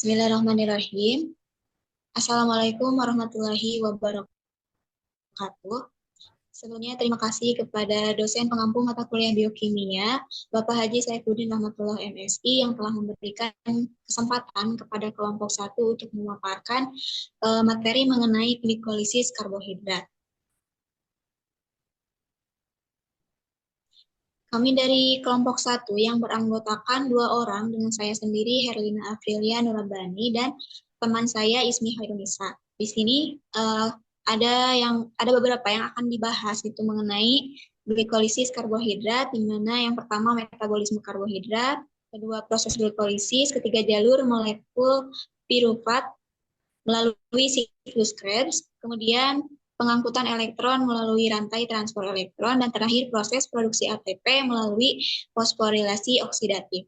Bismillahirrahmanirrahim. Assalamualaikum warahmatullahi wabarakatuh. Sebelumnya terima kasih kepada dosen pengampu mata kuliah biokimia, Bapak Haji Saifuddin Rahmatullah MSI yang telah memberikan kesempatan kepada kelompok 1 untuk memaparkan materi mengenai glikolisis karbohidrat. Kami dari kelompok 1 yang beranggotakan 2 orang dengan saya sendiri Herlina Aprilia Nurabani dan teman saya Ismi Hairunisa. Di sini ada beberapa yang akan dibahas itu mengenai glikolisis karbohidrat, di mana yang pertama metabolisme karbohidrat, kedua proses glikolisis, ketiga jalur molekul pirufat melalui siklus Krebs, kemudian pengangkutan elektron melalui rantai transfer elektron, dan terakhir proses produksi ATP melalui fosforilasi oksidatif.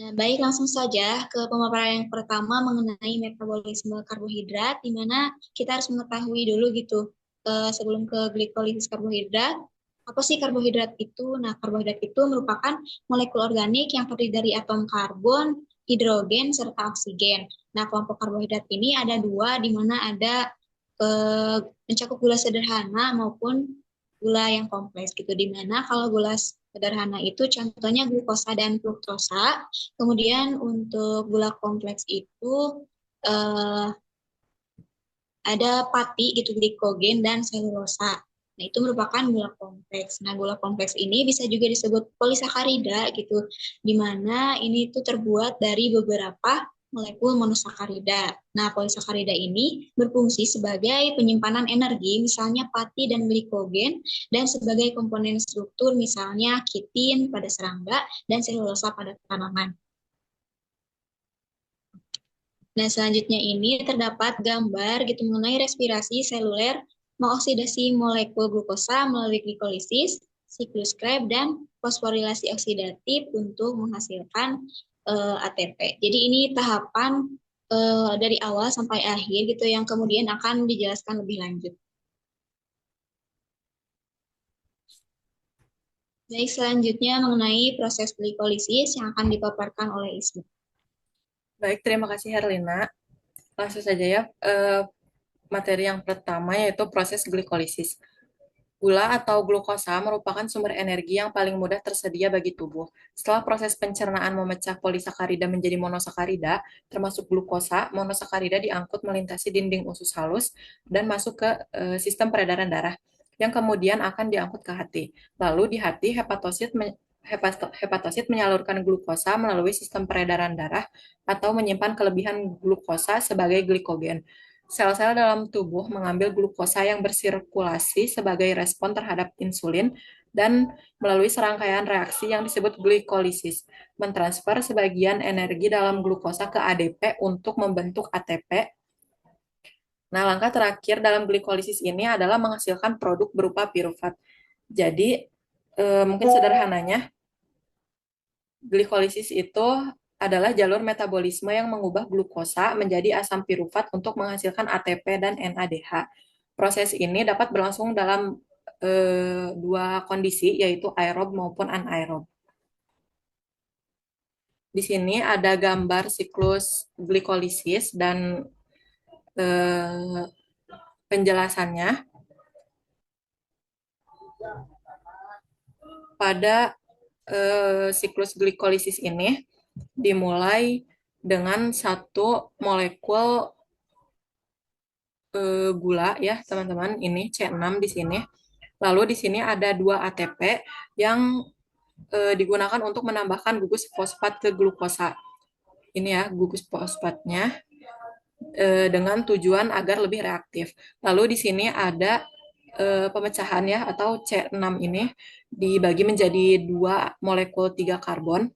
Nah, baik, langsung saja ke pemaparan yang pertama mengenai metabolisme karbohidrat, di mana kita harus mengetahui dulu gitu, sebelum ke glikolisis karbohidrat, apa sih karbohidrat itu? Nah, karbohidrat itu merupakan molekul organik yang terdiri dari atom karbon, hidrogen, serta oksigen. Nah, kelompok karbohidrat ini ada dua, di mana ada mencakup gula sederhana maupun gula yang kompleks gitu, di mana kalau gula sederhana itu contohnya glukosa dan fruktosa. Kemudian untuk gula kompleks itu eh, ada pati gitu, glikogen dan selulosa. Nah, itu merupakan gula kompleks. Nah, gula kompleks ini bisa juga disebut polisakarida gitu, di mana ini itu terbuat dari beberapa molekul monosakarida. Nah, polisakarida ini berfungsi sebagai penyimpanan energi, misalnya pati dan glikogen, dan sebagai komponen struktur, misalnya kitin pada serangga dan selulosa pada tanaman. Nah, selanjutnya ini terdapat gambar gitu mengenai respirasi seluler mengoksidasi molekul glukosa melalui glikolisis, siklus Krebs, dan fosforilasi oksidatif untuk menghasilkan ATP. Jadi ini tahapan dari awal sampai akhir gitu yang kemudian akan dijelaskan lebih lanjut. Baik, selanjutnya mengenai proses glikolisis yang akan dipaparkan oleh Isma. Baik, terima kasih Herlina. Langsung saja ya, materi yang pertama yaitu proses glikolisis. Gula atau glukosa merupakan sumber energi yang paling mudah tersedia bagi tubuh. Setelah proses pencernaan memecah polisakarida menjadi monosakarida, termasuk glukosa, monosakarida diangkut melintasi dinding usus halus dan masuk ke sistem peredaran darah, yang kemudian akan diangkut ke hati. Lalu di hati, hepatosit menyalurkan glukosa melalui sistem peredaran darah atau menyimpan kelebihan glukosa sebagai glikogen. Sel-sel dalam tubuh mengambil glukosa yang bersirkulasi sebagai respon terhadap insulin dan melalui serangkaian reaksi yang disebut glikolisis, mentransfer sebagian energi dalam glukosa ke ADP untuk membentuk ATP. Nah, langkah terakhir dalam glikolisis ini adalah menghasilkan produk berupa pirufat. Jadi, mungkin sederhananya, glikolisis itu adalah jalur metabolisme yang mengubah glukosa menjadi asam pirufat untuk menghasilkan ATP dan NADH. Proses ini dapat berlangsung dalam dua kondisi, yaitu aerob maupun anaerob. Di sini ada gambar siklus glikolisis dan penjelasannya. Pada siklus glikolisis ini dimulai dengan satu molekul gula ya teman-teman, ini C6 di sini. Lalu di sini ada dua ATP yang digunakan untuk menambahkan gugus fosfat ke glukosa. Ini ya gugus fosfatnya dengan tujuan agar lebih reaktif. Lalu di sini ada pemecahan ya, atau C6 ini dibagi menjadi dua molekul 3 karbon.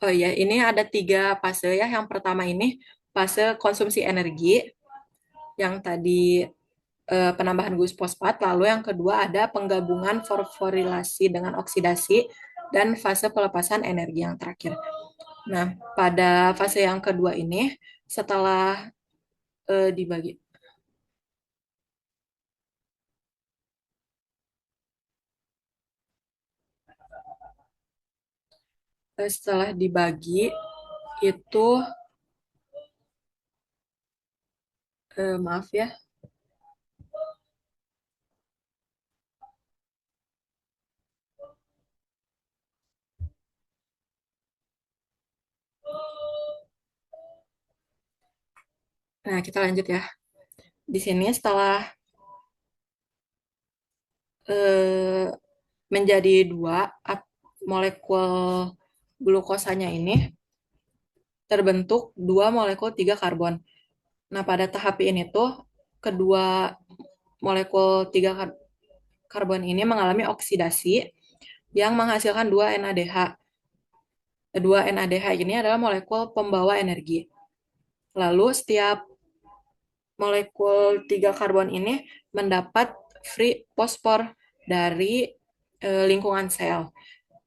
Oh ya, ini ada 3 fase ya. Yang pertama ini fase konsumsi energi, yang tadi penambahan gugus fosfat. Lalu yang kedua ada penggabungan fosforilasi dengan oksidasi dan fase pelepasan energi yang terakhir. Nah, pada fase yang kedua ini setelah dibagi. setelah dibagi itu maaf ya. Nah, kita lanjut ya. Di sini setelah eh, menjadi dua, molekul glukosanya ini terbentuk dua molekul tiga karbon. Nah, pada tahap ini tuh kedua molekul tiga karbon ini mengalami oksidasi yang menghasilkan dua NADH. Dua NADH ini adalah molekul pembawa energi. Lalu setiap molekul tiga karbon ini mendapat free fosfor dari lingkungan sel.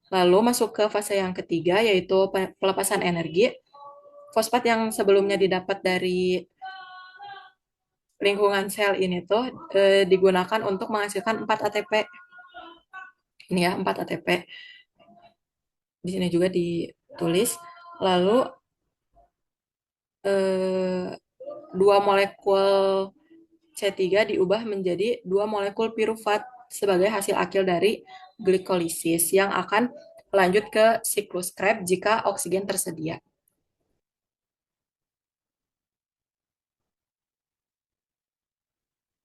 Lalu masuk ke fase yang ketiga yaitu pelepasan energi. Fosfat yang sebelumnya didapat dari lingkungan sel ini tuh digunakan untuk menghasilkan 4 ATP. Ini ya, 4 ATP. Di sini juga ditulis. Lalu eh, dua molekul C3 diubah menjadi dua molekul pirufat sebagai hasil akhir dari glikolisis yang akan lanjut ke siklus Krebs jika oksigen tersedia.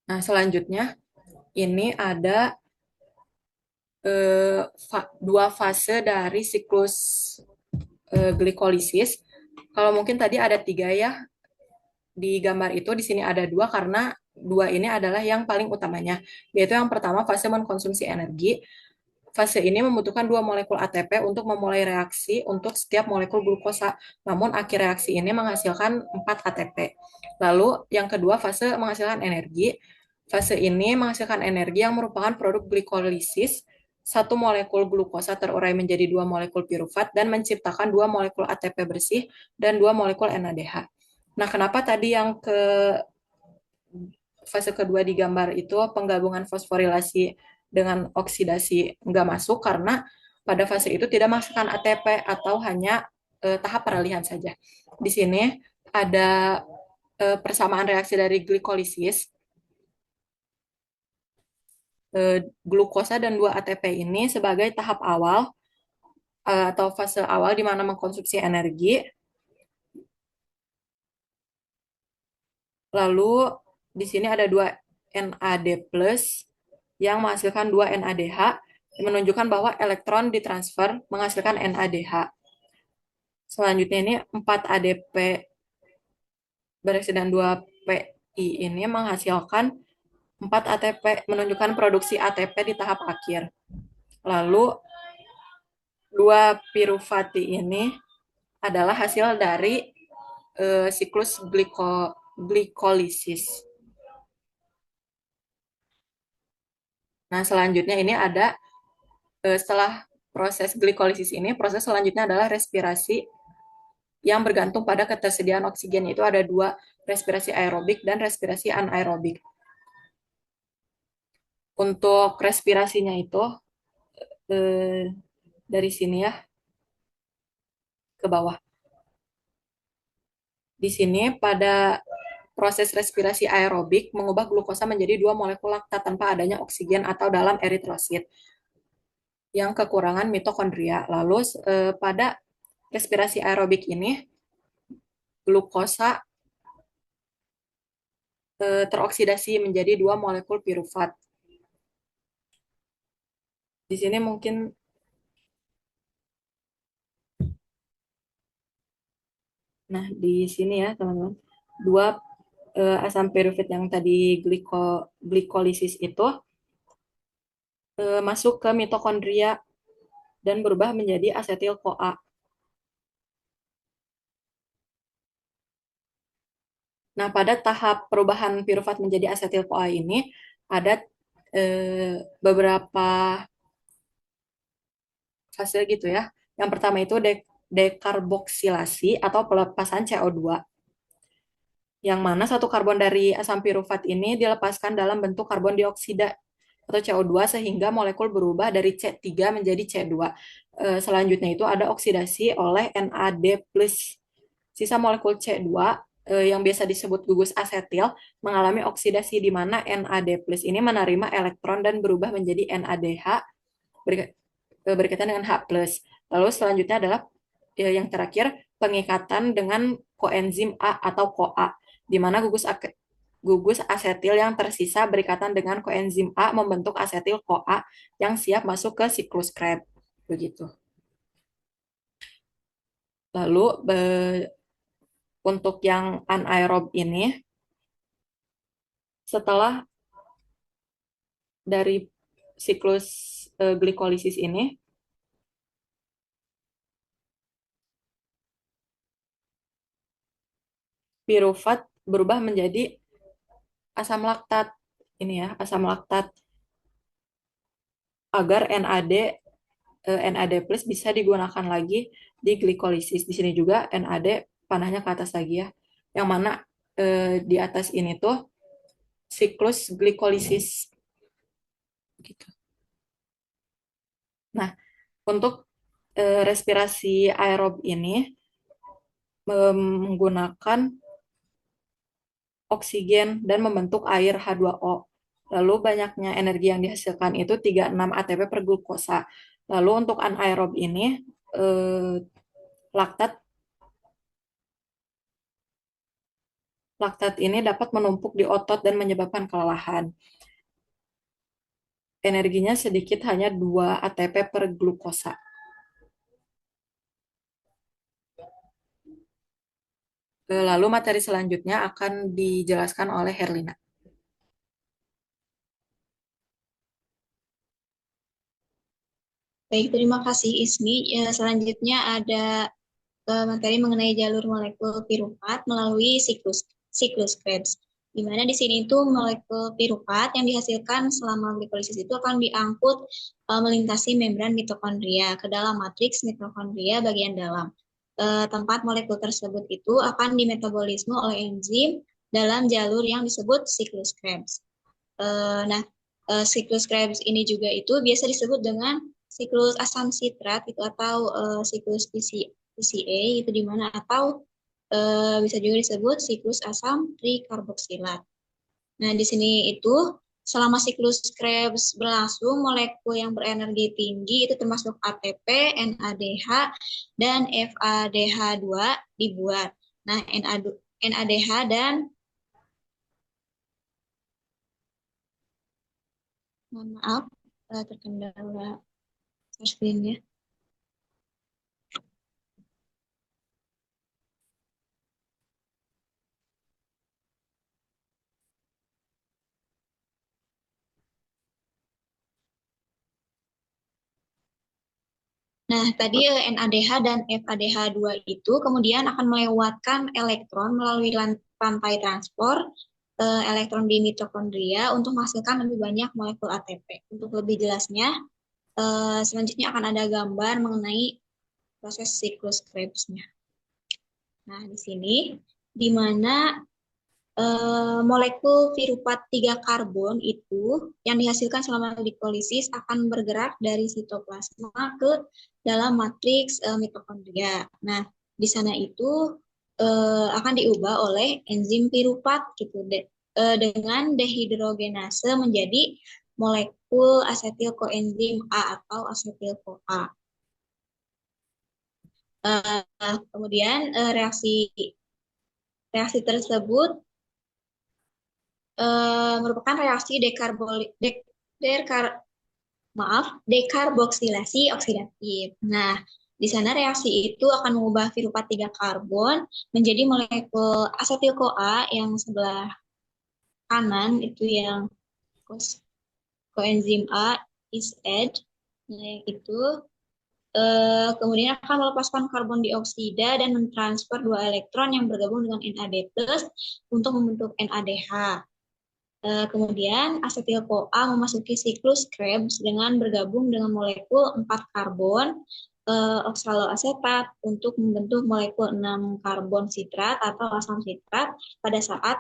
Nah, selanjutnya ini ada dua fase dari siklus glikolisis. Kalau mungkin tadi ada tiga ya di gambar itu, di sini ada dua karena dua ini adalah yang paling utamanya, yaitu yang pertama fase mengkonsumsi energi. Fase ini membutuhkan dua molekul ATP untuk memulai reaksi untuk setiap molekul glukosa. Namun akhir reaksi ini menghasilkan 4 ATP. Lalu yang kedua fase menghasilkan energi. Fase ini menghasilkan energi yang merupakan produk glikolisis. Satu molekul glukosa terurai menjadi dua molekul pirufat dan menciptakan dua molekul ATP bersih dan dua molekul NADH. Nah, kenapa tadi yang ke fase kedua di gambar itu penggabungan fosforilasi dengan oksidasi nggak masuk karena pada fase itu tidak masukkan ATP atau hanya tahap peralihan saja. Di sini ada persamaan reaksi dari glikolisis, glukosa dan 2 ATP ini sebagai tahap awal atau fase awal di mana mengkonsumsi energi. Lalu di sini ada 2 NAD plus yang menghasilkan 2 NADH menunjukkan bahwa elektron ditransfer menghasilkan NADH. Selanjutnya ini 4 ADP bereaksi dengan 2 PI ini menghasilkan 4 ATP menunjukkan produksi ATP di tahap akhir. Lalu 2 piruvati ini adalah hasil dari siklus glikolisis. Nah, selanjutnya ini ada setelah proses glikolisis ini, proses selanjutnya adalah respirasi yang bergantung pada ketersediaan oksigen. Itu ada dua, respirasi aerobik dan respirasi anaerobik. Untuk respirasinya itu eh, dari sini ya ke bawah. Di sini pada proses respirasi aerobik mengubah glukosa menjadi dua molekul laktat tanpa adanya oksigen atau dalam eritrosit yang kekurangan mitokondria. Lalu pada respirasi aerobik ini glukosa teroksidasi menjadi dua molekul pirufat. Di sini mungkin nah di sini ya teman-teman. Dua asam pirufit yang tadi glikolisis itu masuk ke mitokondria dan berubah menjadi asetil CoA. Nah, pada tahap perubahan pirufat menjadi asetil CoA ini ada beberapa fase gitu ya. Yang pertama itu dekarboksilasi atau pelepasan CO2, yang mana satu karbon dari asam pirufat ini dilepaskan dalam bentuk karbon dioksida atau CO2 sehingga molekul berubah dari C3 menjadi C2. Selanjutnya itu ada oksidasi oleh NAD+. Sisa molekul C2 yang biasa disebut gugus asetil mengalami oksidasi di mana NAD+ ini menerima elektron dan berubah menjadi NADH berkaitan dengan H+. Lalu selanjutnya adalah yang terakhir pengikatan dengan koenzim A atau CoA, di mana gugus asetil yang tersisa berikatan dengan koenzim A membentuk asetil CoA yang siap masuk ke siklus Krebs. Begitu. Lalu untuk yang anaerob ini, setelah dari siklus glikolisis ini, pirufat berubah menjadi asam laktat. Ini ya, asam laktat agar NAD plus bisa digunakan lagi di glikolisis. Di sini juga NAD panahnya ke atas lagi ya. Yang mana di atas ini tuh siklus glikolisis gitu. Nah, untuk respirasi aerob ini menggunakan oksigen dan membentuk air H2O. Lalu banyaknya energi yang dihasilkan itu 36 ATP per glukosa. Lalu untuk anaerob ini eh, laktat laktat ini dapat menumpuk di otot dan menyebabkan kelelahan. Energinya sedikit hanya 2 ATP per glukosa. Lalu materi selanjutnya akan dijelaskan oleh Herlina. Baik, terima kasih Ismi. Ya, selanjutnya ada materi mengenai jalur molekul piruvat melalui siklus Krebs. Di mana di sini itu molekul piruvat yang dihasilkan selama glikolisis itu akan diangkut melintasi membran mitokondria ke dalam matriks mitokondria bagian dalam. Tempat molekul tersebut itu akan dimetabolisme oleh enzim dalam jalur yang disebut siklus Krebs. Nah, siklus Krebs ini juga itu biasa disebut dengan siklus asam sitrat itu atau siklus PCA itu di mana atau bisa juga disebut siklus asam trikarboksilat. Nah, di sini itu selama siklus Krebs berlangsung, molekul yang berenergi tinggi itu termasuk ATP, NADH, dan FADH2 dibuat. Nah, NADH dan mohon maaf terkendala screen-nya. Nah, tadi NADH dan FADH2 itu kemudian akan melewatkan elektron melalui rantai transport elektron di mitokondria untuk menghasilkan lebih banyak molekul ATP. Untuk lebih jelasnya, selanjutnya akan ada gambar mengenai proses siklus Krebs-nya. Nah, di sini di mana molekul piruvat 3 karbon itu yang dihasilkan selama glikolisis akan bergerak dari sitoplasma ke dalam matriks mitokondria. Nah, di sana itu akan diubah oleh enzim piruvat gitu dengan dehidrogenase menjadi molekul asetil koenzim A atau asetil CoA. Kemudian reaksi tersebut merupakan reaksi dekarboksilasi oksidatif. Nah, di sana reaksi itu akan mengubah piruvat 3 karbon menjadi molekul asetil CoA yang sebelah kanan itu yang koenzim A is add. Nah, yang itu kemudian akan melepaskan karbon dioksida dan mentransfer 2 elektron yang bergabung dengan NAD+ untuk membentuk NADH. Kemudian asetil-CoA memasuki siklus Krebs dengan bergabung dengan molekul 4 karbon oksaloasetat untuk membentuk molekul 6 karbon sitrat atau asam sitrat pada saat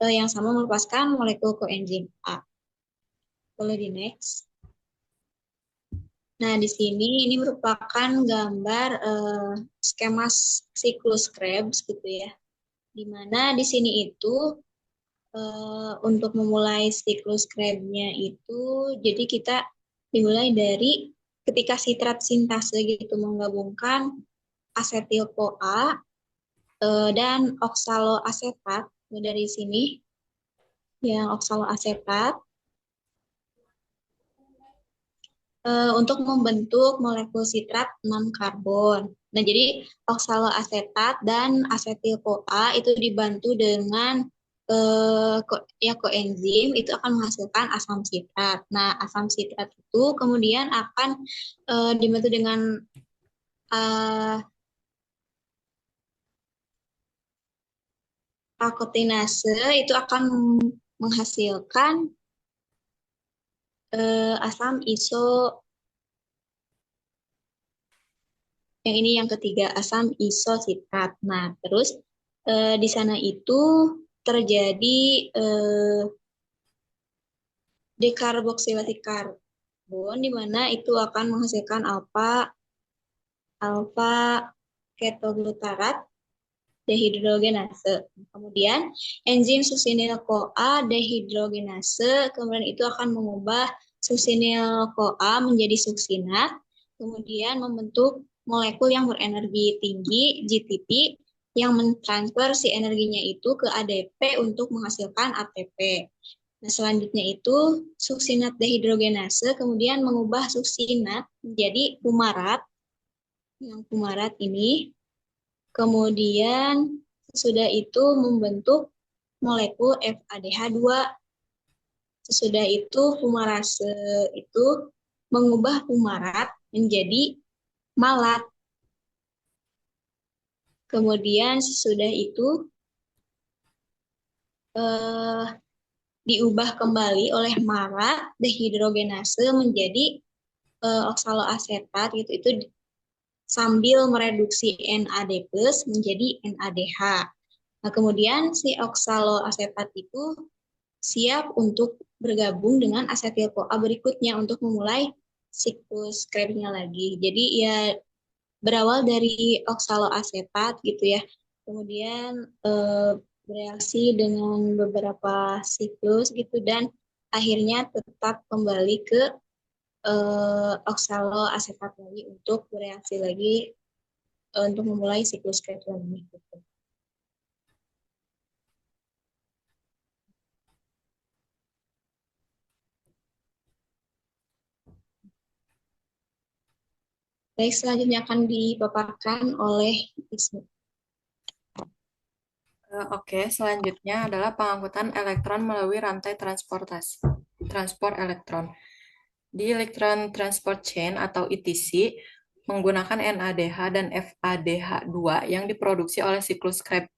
yang sama melepaskan molekul koenzim A. Boleh di next. Nah, di sini ini merupakan gambar skema siklus Krebs gitu ya. Di mana di sini itu untuk memulai siklus Krebsnya itu, jadi kita dimulai dari ketika sitrat sintase gitu menggabungkan asetil-CoA dan oksaloasetat dari sini yang oksaloasetat untuk membentuk molekul sitrat 6 karbon. Nah, jadi oksaloasetat dan asetil-CoA itu dibantu dengan koenzim itu akan menghasilkan asam sitrat. Nah, asam sitrat itu kemudian akan dibantu dengan uh, alkotinase itu akan menghasilkan asam iso. Yang ini yang ketiga, asam isositrat. Nah, terus di sana itu terjadi dekarboksilasi karbon, di mana itu akan menghasilkan alfa ketoglutarat dehidrogenase. Kemudian enzim succinyl-CoA dehidrogenase, kemudian itu akan mengubah succinyl-CoA menjadi suksinat, kemudian membentuk molekul yang berenergi tinggi, GTP, yang mentransfer si energinya itu ke ADP untuk menghasilkan ATP. Nah, selanjutnya itu suksinat dehidrogenase kemudian mengubah suksinat menjadi fumarat. Yang fumarat ini kemudian sesudah itu membentuk molekul FADH2. Sesudah itu fumarase itu mengubah fumarat menjadi malat. Kemudian sesudah itu eh, diubah kembali oleh malat dehidrogenase menjadi oksaloasetat gitu. Itu sambil mereduksi NAD+ menjadi NADH. Nah, kemudian si oksaloasetat itu siap untuk bergabung dengan asetil-CoA berikutnya untuk memulai siklus Krebsnya lagi. Jadi ya berawal dari oksaloasetat gitu ya. Kemudian bereaksi dengan beberapa siklus gitu dan akhirnya tetap kembali ke oksaloasetat lagi untuk bereaksi lagi untuk memulai siklus Krebs lagi gitu. Baik, selanjutnya akan dipaparkan oleh Ismu. Oke, selanjutnya adalah pengangkutan elektron melalui rantai transport elektron. Di Electron Transport Chain atau ETC, menggunakan NADH dan FADH2 yang diproduksi oleh siklus Krebs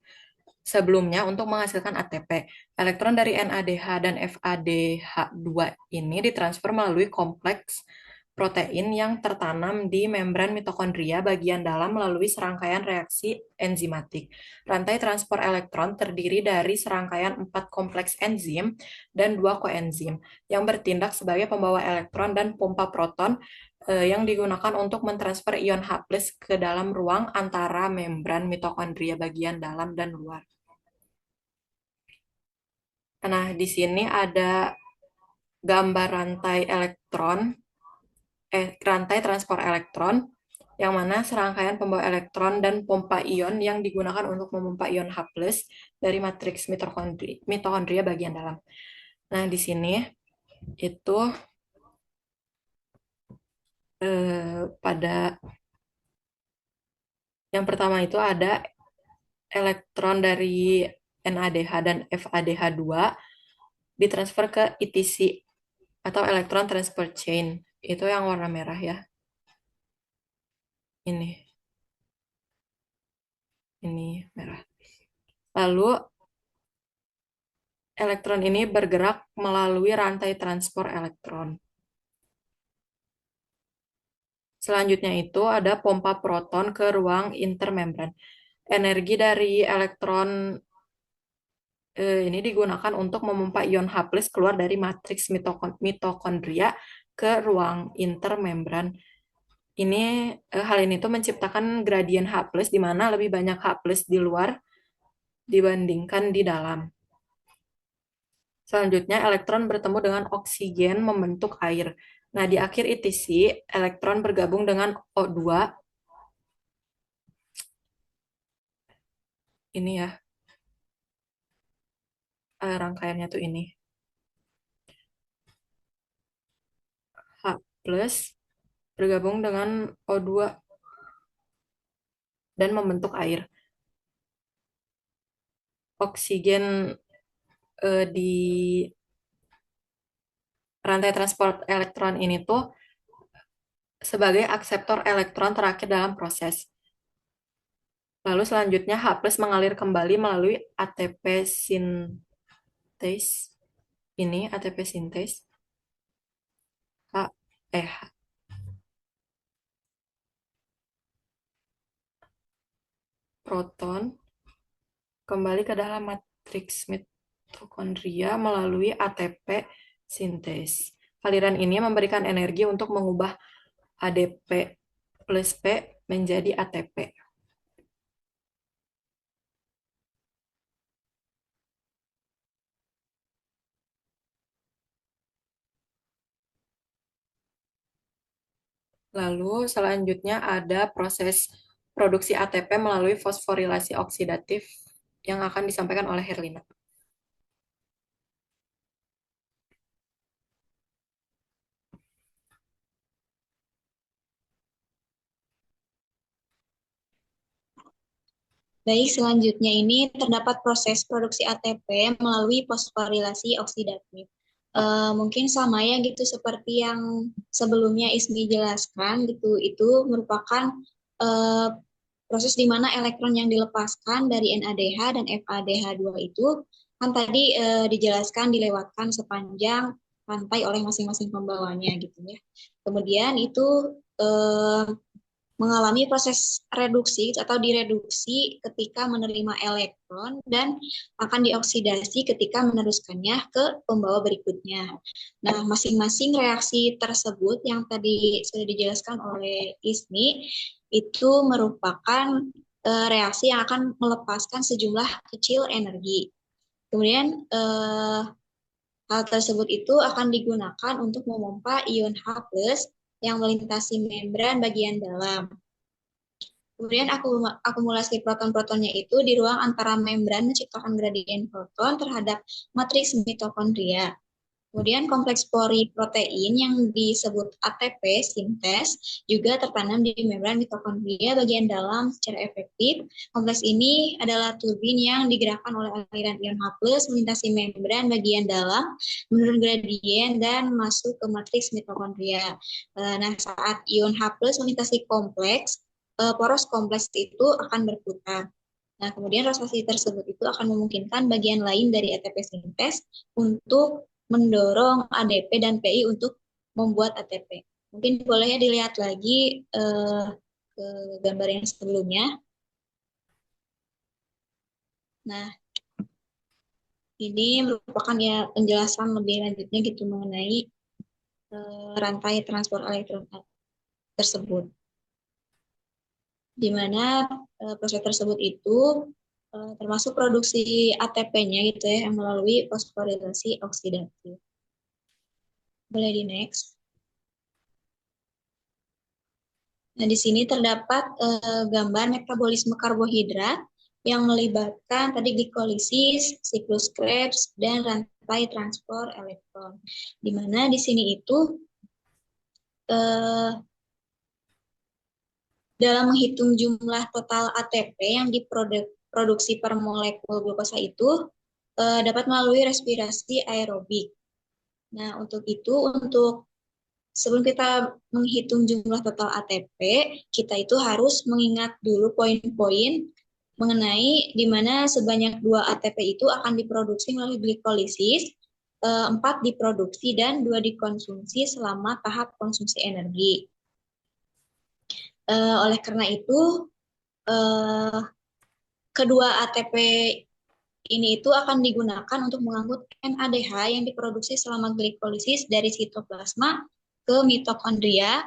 sebelumnya untuk menghasilkan ATP. Elektron dari NADH dan FADH2 ini ditransfer melalui kompleks protein yang tertanam di membran mitokondria bagian dalam melalui serangkaian reaksi enzimatik. Rantai transport elektron terdiri dari serangkaian 4 kompleks enzim dan 2 koenzim yang bertindak sebagai pembawa elektron dan pompa proton yang digunakan untuk mentransfer ion H+ ke dalam ruang antara membran mitokondria bagian dalam dan luar. Nah, di sini ada gambar rantai transport elektron, yang mana serangkaian pembawa elektron dan pompa ion yang digunakan untuk memompa ion H+ dari matriks mitokondria bagian dalam. Nah, di sini itu pada yang pertama itu ada elektron dari NADH dan FADH2 ditransfer ke ETC atau Electron Transport Chain. Itu yang warna merah ya. Ini merah. Lalu elektron ini bergerak melalui rantai transport elektron. Selanjutnya itu ada pompa proton ke ruang intermembran. Energi dari elektron Ini digunakan untuk memompa ion H+ keluar dari matriks mitokondria ke ruang intermembran. Hal ini tuh menciptakan gradien H+ di mana lebih banyak H+ di luar dibandingkan di dalam. Selanjutnya, elektron bertemu dengan oksigen membentuk air. Nah, di akhir ITC, elektron bergabung dengan O2. Ini ya, rangkaiannya tuh ini. H+ bergabung dengan O2 dan membentuk air. Oksigen di rantai transport elektron ini tuh sebagai akseptor elektron terakhir dalam proses. Lalu selanjutnya H+ mengalir kembali melalui ATP sintase. Ini ATP sintase. H, proton kembali ke dalam matriks mitokondria melalui ATP sintase. Aliran ini memberikan energi untuk mengubah ADP plus P menjadi ATP. Lalu selanjutnya ada proses produksi ATP melalui fosforilasi oksidatif yang akan disampaikan oleh Herlina. Baik, selanjutnya ini terdapat proses produksi ATP melalui fosforilasi oksidatif. Mungkin sama ya gitu seperti yang sebelumnya Ismi jelaskan gitu, itu merupakan uh, proses di mana elektron yang dilepaskan dari NADH dan FADH2 itu kan tadi dijelaskan dilewatkan sepanjang rantai oleh masing-masing pembawanya gitu ya. Kemudian itu mengalami proses reduksi atau direduksi ketika menerima elektron dan akan dioksidasi ketika meneruskannya ke pembawa berikutnya. Nah, masing-masing reaksi tersebut yang tadi sudah dijelaskan oleh Ismi itu merupakan reaksi yang akan melepaskan sejumlah kecil energi. Kemudian hal tersebut itu akan digunakan untuk memompa ion H+ yang melintasi membran bagian dalam. Kemudian akumulasi proton-protonnya itu di ruang antara membran menciptakan gradien proton terhadap matriks mitokondria. Kemudian kompleks protein yang disebut ATP sintes juga tertanam di membran mitokondria bagian dalam secara efektif. Kompleks ini adalah turbin yang digerakkan oleh aliran ion H+ melintasi membran bagian dalam, menurun gradien dan masuk ke matriks mitokondria. Nah, saat ion H+ melintasi kompleks, poros kompleks itu akan berputar. Nah, kemudian rotasi tersebut itu akan memungkinkan bagian lain dari ATP sintes untuk mendorong ADP dan PI untuk membuat ATP. Mungkin boleh ya dilihat lagi ke gambar yang sebelumnya. Nah, ini merupakan ya penjelasan lebih lanjutnya gitu mengenai rantai transport elektron tersebut. Di mana proses tersebut itu termasuk produksi ATP-nya gitu ya yang melalui fosforilasi oksidatif. Boleh di next. Nah, di sini terdapat gambar metabolisme karbohidrat yang melibatkan tadi glikolisis, siklus Krebs, dan rantai transport elektron. Di mana di sini itu dalam menghitung jumlah total ATP yang diproduksi per molekul glukosa itu dapat melalui respirasi aerobik. Nah, untuk itu, sebelum kita menghitung jumlah total ATP, kita itu harus mengingat dulu poin-poin mengenai di mana sebanyak 2 ATP itu akan diproduksi melalui glikolisis, 4 diproduksi, dan 2 dikonsumsi selama tahap konsumsi energi. Oleh karena itu, kedua ATP Ini itu akan digunakan untuk mengangkut NADH yang diproduksi selama glikolisis dari sitoplasma ke mitokondria,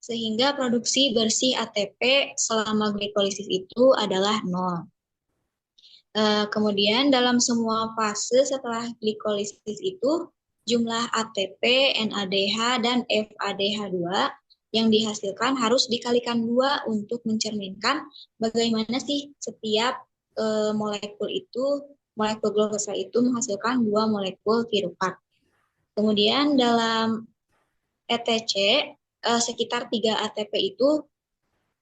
sehingga produksi bersih ATP selama glikolisis itu adalah nol. Kemudian dalam semua fase setelah glikolisis itu, jumlah ATP, NADH, dan FADH2 yang dihasilkan harus dikalikan 2 untuk mencerminkan bagaimana sih setiap molekul glukosa itu menghasilkan 2 molekul piruvat. Kemudian dalam ETC, sekitar 3 ATP itu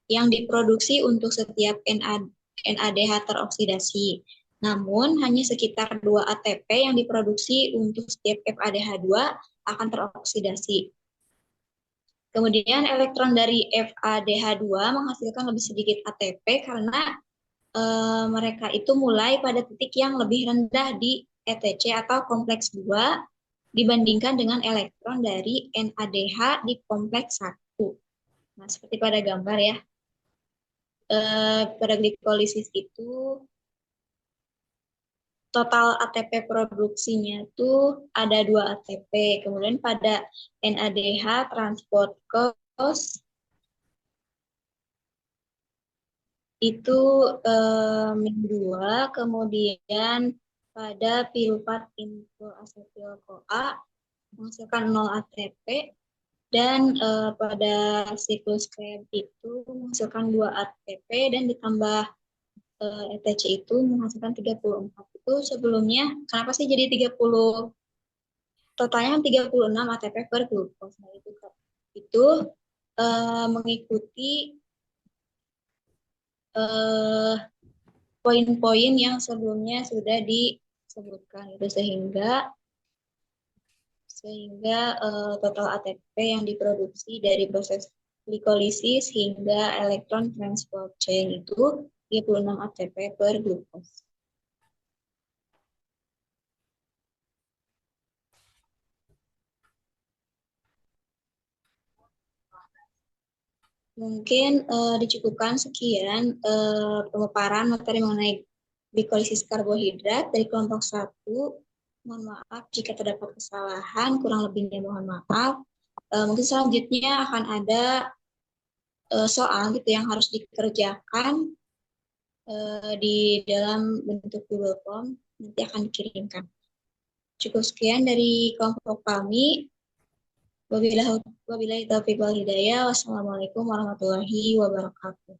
yang diproduksi untuk setiap NADH teroksidasi. Namun, hanya sekitar 2 ATP yang diproduksi untuk setiap FADH2 akan teroksidasi. Kemudian elektron dari FADH2 menghasilkan lebih sedikit ATP karena mereka itu mulai pada titik yang lebih rendah di ETC atau kompleks 2 dibandingkan dengan elektron dari NADH di kompleks 1. Nah, seperti pada gambar ya. Pada glikolisis itu total ATP produksinya tuh ada 2 ATP. Kemudian pada NADH transport cost itu min 2, kemudian pada piruvat asetil CoA menghasilkan 0 ATP, dan pada siklus Krebs itu menghasilkan 2 ATP dan ditambah ETC itu menghasilkan 34. Itu sebelumnya kenapa sih jadi 30, totalnya 36 ATP per glukos. Nah, itu mengikuti eh, poin-poin yang sebelumnya sudah disebutkan itu, sehingga total ATP yang diproduksi dari proses glikolisis hingga elektron transport chain itu 36 ATP per glukos. Mungkin dicukupkan sekian pemaparan materi mengenai glikolisis karbohidrat dari kelompok 1. Mohon maaf jika terdapat kesalahan, kurang lebihnya mohon maaf. Mungkin selanjutnya akan ada soal gitu yang harus dikerjakan di dalam bentuk Google Form, nanti akan dikirimkan. Cukup sekian dari kelompok kami. Wabillahi taufiq wal hidayah. Wassalamualaikum warahmatullahi wabarakatuh.